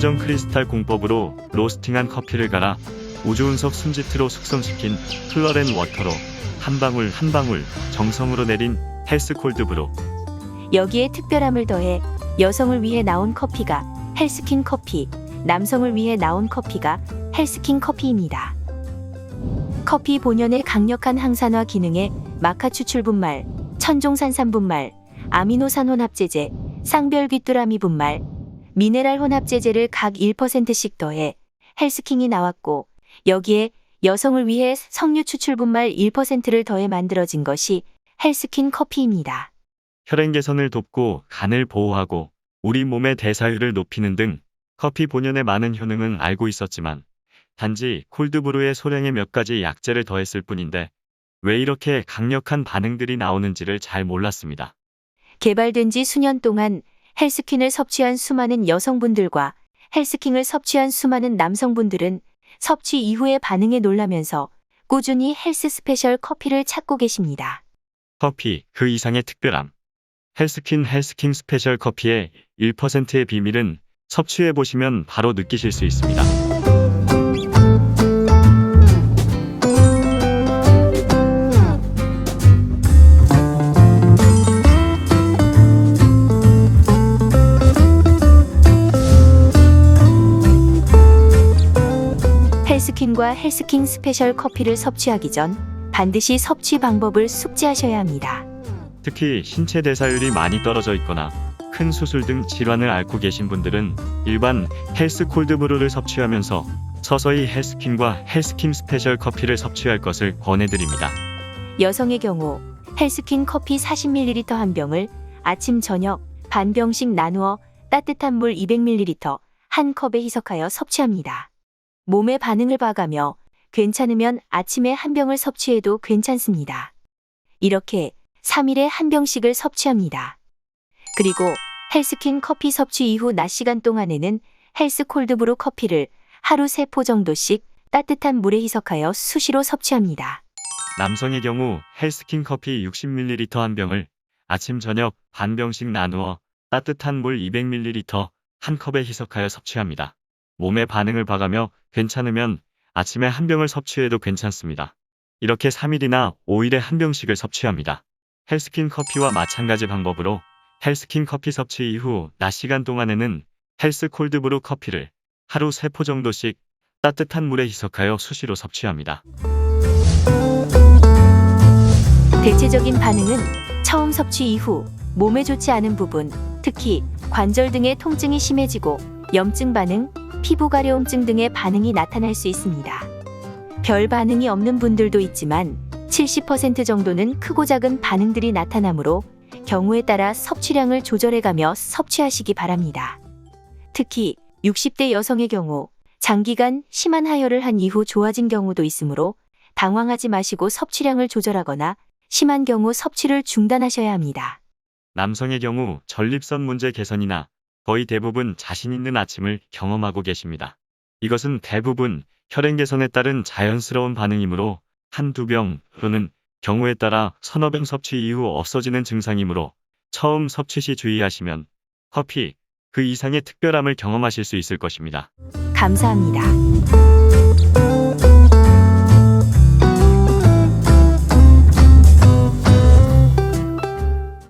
최정 크리스탈 공법으로 로스팅한 커피를 갈아 우주운석 순지트로 숙성시킨 플러렌 워터로 한 방울 한 방울 정성으로 내린 헬스 콜드브루. 여기에 특별함을 더해 여성을 위해 나온 커피가 헬스킨 커피, 남성을 위해 나온 커피가 헬스킨 커피입니다. 커피 본연의 강력한 항산화 기능에 마카 추출 분말, 천종산산 분말, 아미노산 혼합제제, 쌍별 귀뚜라미 분말, 미네랄 혼합제제를 각 1%씩 더해 헬스킨이 나왔고, 여기에 여성을 위해 석류 추출 분말 1%를 더해 만들어진 것이 헬스킨 커피입니다. 혈행 개선을 돕고 간을 보호하고 우리 몸의 대사율을 높이는 등 커피 본연의 많은 효능은 알고 있었지만 단지 콜드브루에 소량의 몇 가지 약재를 더했을 뿐인데 왜 이렇게 강력한 반응들이 나오는지를 잘 몰랐습니다. 개발된 지 수년 동안 헬스킨을 섭취한 수많은 여성분들과 헬스킨을 섭취한 수많은 남성분들은 섭취 이후의 반응에 놀라면서 꾸준히 헬스 스페셜 커피를 찾고 계십니다. 커피 그 이상의 특별함. 헬스킨 스페셜 커피의 1%의 비밀은 섭취해보시면 바로 느끼실 수 있습니다. 헬스킨과 헬스킨 스페셜 커피를 섭취하기 전 반드시 섭취 방법을 숙지하셔야 합니다. 특히 신체 대사율이 많이 떨어져 있거나 큰 수술 등 질환을 앓고 계신 분들은 일반 헬스 콜드브루를 섭취하면서 서서히 헬스킨과 헬스킨 스페셜 커피를 섭취할 것을 권해드립니다. 여성의 경우 헬스킨 커피 40ml 한 병을 아침 저녁 반 병씩 나누어 따뜻한 물 200ml 한 컵에 희석하여 섭취합니다. 몸의 반응을 봐가며 괜찮으면 아침에 한 병을 섭취해도 괜찮습니다. 이렇게 3일에 한 병씩을 섭취합니다. 그리고 헬스킨 커피 섭취 이후 낮 시간 동안에는 헬스 콜드브루 커피를 하루 3포 정도씩 따뜻한 물에 희석하여 수시로 섭취합니다. 남성의 경우 헬스킨 커피 60ml 한 병을 아침 저녁 반 병씩 나누어 따뜻한 물 200ml 한 컵에 희석하여 섭취합니다. 몸의 반응을 봐가며 괜찮으면 아침에 한 병을 섭취해도 괜찮습니다. 이렇게 3일이나 5일에 한 병씩을 섭취합니다. 헬스킨 커피와 마찬가지 방법으로 헬스킨 커피 섭취 이후 낮 시간 동안에는 헬스 콜드브루 커피를 하루 3포 정도씩 따뜻한 물에 희석하여 수시로 섭취합니다. 대체적인 반응은 처음 섭취 이후 몸에 좋지 않은 부분, 특히 관절 등의 통증이 심해지고 염증 반응, 피부 가려움증 등의 반응이 나타날 수 있습니다. 별 반응이 없는 분들도 있지만 70% 정도는 크고 작은 반응들이 나타나므로 경우에 따라 섭취량을 조절해가며 섭취하시기 바랍니다. 특히 60대 여성의 경우 장기간 심한 하혈을 한 이후 좋아진 경우도 있으므로 당황하지 마시고 섭취량을 조절하거나 심한 경우 섭취를 중단하셔야 합니다. 남성의 경우 전립선 문제 개선이나 거의 대부분 자신 있는 아침을 경험하고 계십니다. 이것은 대부분 혈행 개선에 따른 자연스러운 반응이므로 한두 병 또는 경우에 따라 서너 병 섭취 이후 없어지는 증상이므로 처음 섭취 시 주의하시면 커피 그 이상의 특별함을 경험하실 수 있을 것입니다. 감사합니다.